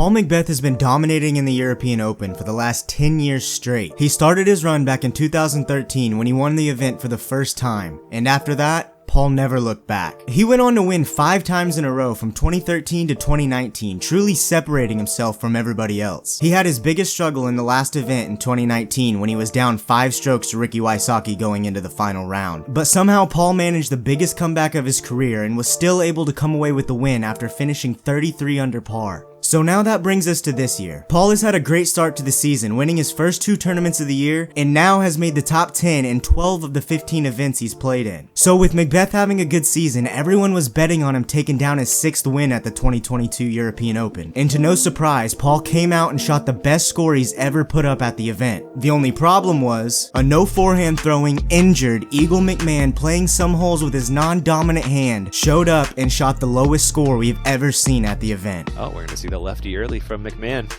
Paul McBeth has been dominating in the European Open for the last 10 years straight. He started his run back in 2013 when he won the event for the first time, and after that, Paul never looked back. He went on to win 5 times in a row from 2013 to 2019, truly separating himself from everybody else. He had his biggest struggle in the last event in 2019 when he was down 5 strokes to Ricky Wysocki going into the final round. But somehow Paul managed the biggest comeback of his career and was still able to come away with the win after finishing 33 under par. So now that brings us to this year. Paul has had a great start to the season, winning his first 2 tournaments of the year, and now has made the top 10 in 12 of the 15 events he's played in. So with McBeth having a good season, everyone was betting on him taking down his 6th win at the 2022 European Open. And to no surprise, Paul came out and shot the best score he's ever put up at the event. The only problem was, a no forehand throwing, injured Eagle McMahon playing some holes with his non-dominant hand showed up and shot the lowest score we've ever seen at the event. Oh, we're gonna see the lefty early from McMahon.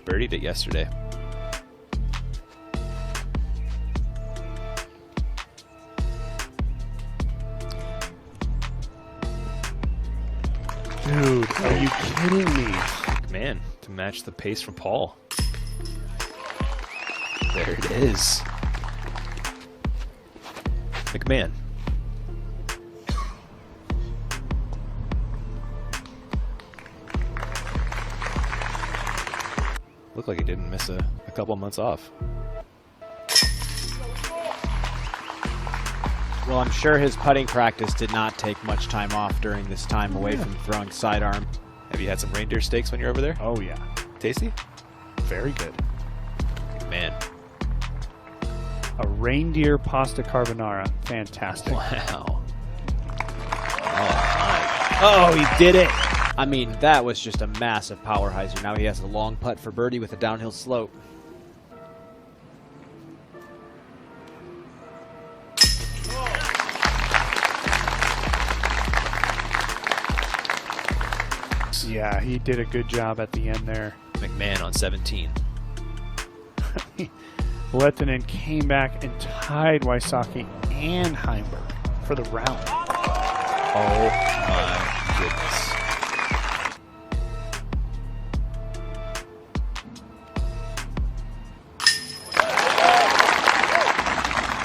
Birdied it yesterday. Dude, are you kidding me? McMahon to match the pace from Paul. There it is. McMahon. Looked like he didn't miss a couple months off. Well, I'm sure his putting practice did not take much time off during this time away from throwing sidearm. Have you had some reindeer steaks when you're over there? Oh, yeah. Tasty? Very good. Man. A reindeer pasta carbonara. Fantastic. Wow. Oh, he did it! I mean, that was just a massive power hyzer. Now he has a long putt for birdie with a downhill slope. Yeah, he did a good job at the end there. McMahon on 17. Lehtinen came back and tied Wysocki and Heimberg for the round. Oh my goodness.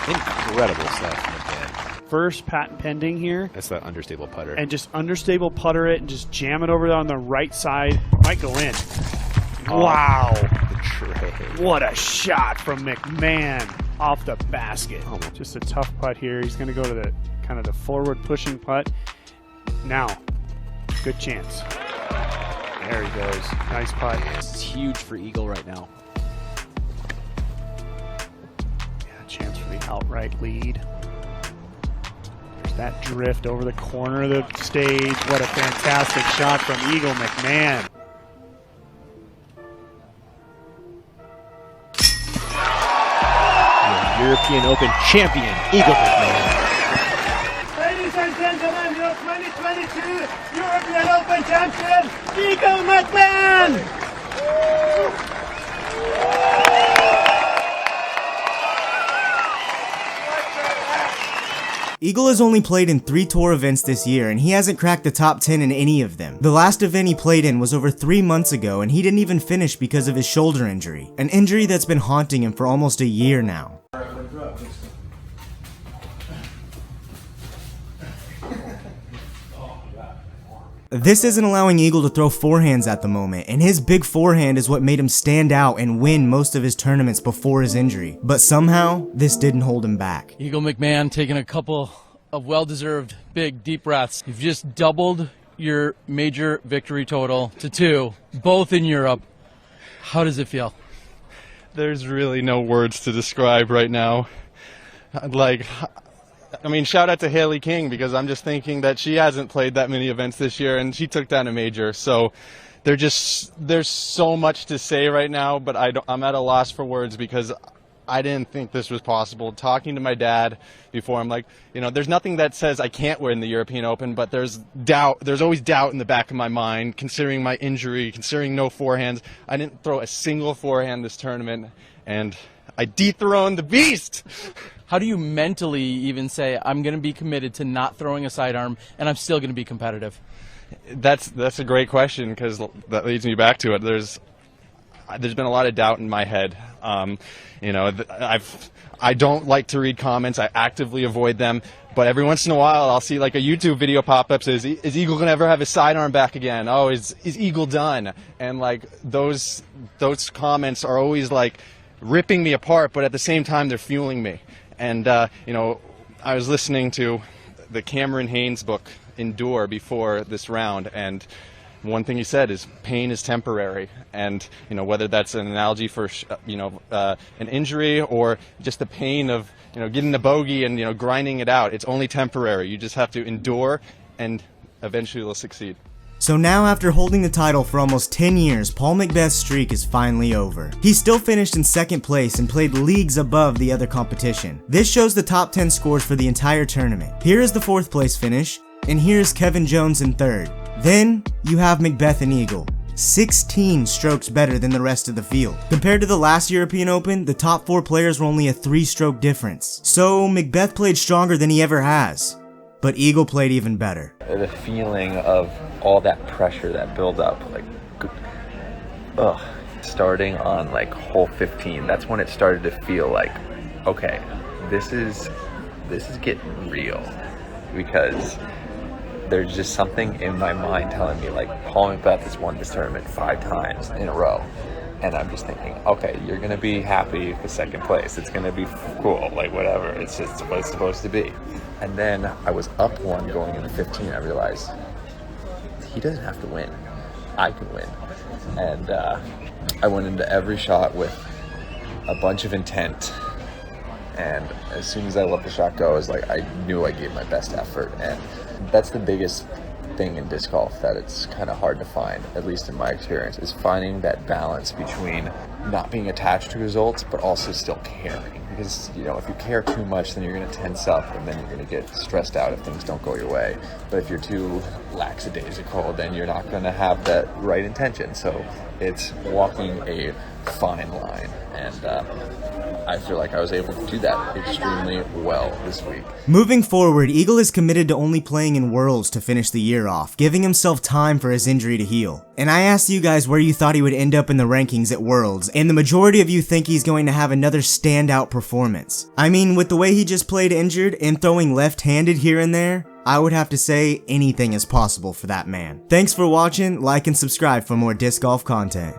Incredible stuff from McMahon. First patent pending here. That's that understable putter. And just understable putter it and just jam it over on the right side. Might go in. Wow. The tray. What a shot from McMahon off the basket. Oh. Just a tough putt here. He's going to go to the kind of the forward pushing putt. Now, good chance. There he goes. Nice putt. This is huge for Eagle right now. Yeah, chance for the outright lead. There's that drift over the corner of the stage. What a fantastic shot from Eagle McMahon. European Open champion, Eagle McMahon. Ladies and gentlemen, your 2022 European Open champion, Eagle McMahon! Eagle has only played in 3 tour events this year, and he hasn't cracked the top 10 in any of them. The last event he played in was over 3 months ago, and he didn't even finish because of his shoulder injury. An injury that's been haunting him for almost a year now. This isn't allowing Eagle to throw forehands at the moment, and his big forehand is what made him stand out and win most of his tournaments before his injury. But somehow, this didn't hold him back. Eagle McMahon taking a couple of well-deserved big deep breaths. You've just doubled your major victory total to 2, both in Europe. How does it feel? There's really no words to describe right now. I mean, shout out to Haley King, because I'm just thinking that she hasn't played that many events this year, and she took down a major. So there's so much to say right now, but I'm at a loss for words because I didn't think this was possible. Talking to my dad before, I'm like, you know, there's nothing that says I can't win the European Open, but there's doubt. There's always doubt in the back of my mind, considering my injury, considering no forehands. I didn't throw a single forehand this tournament, and I dethroned the beast. How do you mentally even say, I'm going to be committed to not throwing a sidearm, and I'm still going to be competitive? That's a great question, because that leads me back to it. There's been a lot of doubt in my head. You know, I don't like to read comments. I actively avoid them. But every once in a while, I'll see like a YouTube video pop up says, "Is Eagle gonna ever have his sidearm back again? Oh, is Eagle done?" And like those comments are always like ripping me apart, but at the same time, they're fueling me. And you know, I was listening to the Cameron Haynes book, Endure, before this round, and one thing he said is pain is temporary. And you know, whether that's an analogy for you know, an injury, or just the pain of, you know, getting the bogey and, you know, grinding it out, it's only temporary. You just have to endure, and eventually you'll succeed. So now, after holding the title for almost 10 years, Paul McBeth's streak is finally over. He still finished in second place and played leagues above the other competition. This shows the top 10 scores for the entire tournament. Here is the 4th place finish, and here's Kevin Jones in 3rd. Then, you have McBeth and Eagle, 16 strokes better than the rest of the field. Compared to the last European Open, the top 4 players were only a 3-stroke difference. So, McBeth played stronger than he ever has. But Eagle played even better. The feeling of all that pressure that built up, like, starting on like hole 15, that's when it started to feel like, okay, this is getting real, because there's just something in my mind telling me, like, Paul McBeth has won this tournament 5 times in a row. And I'm just thinking, okay, you're going to be happy with 2nd place. It's going to be cool, like, whatever. It's just what it's supposed to be. And then I was up 1 going into 15. I realized he doesn't have to win. I can win. And I went into every shot with a bunch of intent. And as soon as I let the shot go, I was like, I knew I gave my best effort. And that's the biggest thing in disc golf that it's kind of hard to find, at least in my experience, is finding that balance between not being attached to results but also still caring. Because, you know, if you care too much, then you're going to tense up, and then you're going to get stressed out if things don't go your way. But if you're too lackadaisical, then you're not going to have that right intention. So it's walking a fine line, and I feel like I was able to do that extremely well this week. Moving forward, Eagle is committed to only playing in Worlds to finish the year off, giving himself time for his injury to heal. And I asked you guys where you thought he would end up in the rankings at Worlds, and the majority of you think he's going to have another standout performance. I mean, with the way he just played injured and throwing left-handed here and there, I would have to say anything is possible for that man. Thanks for watching, like and subscribe for more disc golf content.